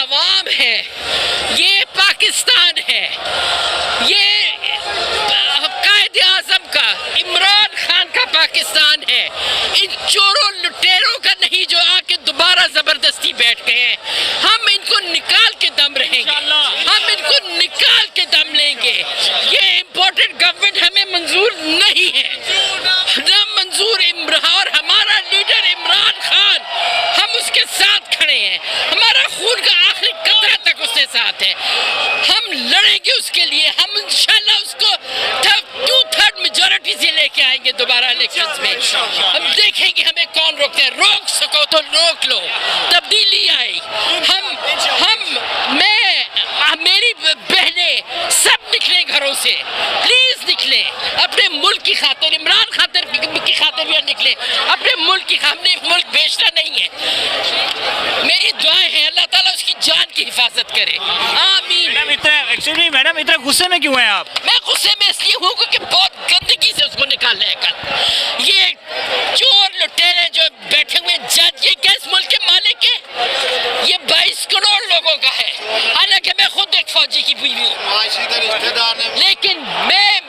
عوام ہے، یہ پاکستان ہے، یہ قائد اعظم کا، عمران خان کا پاکستان ہے، ان چوروں لٹیروں کا نہیں جو آ کے دوبارہ زبردستی بیٹھ گئے ہیں۔ ہم ان کو نکال کے دم رہیں گے، ہم ان کو نکال کے دم لیں گے۔ یہ امپورٹنٹ گورنمنٹ ہمیں منظور نہیں ہے، نہ منظور اور ہمارا لیڈر عمران خان، ہم اس کے ساتھ کھڑے ہیں، ہمارا خون کا آخری قطرہ تک اس کے ساتھ ہے، ہم لڑیں گے اس کے لیے، ہم انشاءاللہ اس کو 2/3 میجورٹی سے لے کے آئیں گے دوبارہ الیکشنز میں۔ ہم دیکھیں گے ہمیں کون روکتے ہیں، روک سکو تو روک لو، تبدیلی آئی، میری بہنیں سب نکلیں گھروں سے، پلیز نکلیں اپنے ملک کی خاطر، عمران خاطر کی خاطر بھی نکلیں، اپنے ملک کی خاطر، ہم نے ملک بیچنا نہیں ہے۔ میری دعائیں ہیں اللہ تعالیٰ اس کی جان کی حفاظت کرے، آمین۔ میڈم اتنا غصے میں کیوں ہیں آپ؟ میں غصے میں اس لیے ہوں کیونکہ بہت گندگی سے اس کو نکالنا ہے کل۔ یہ چور لٹیرے جو بیٹھے ہوئے جج، یہ کیا اس ملک کے مالک ہیں؟ یہ 22 کروڑ لوگوں کا ہے، حالانکہ میں خود ایک فوجی کی بیوی ہوں، لیکن میں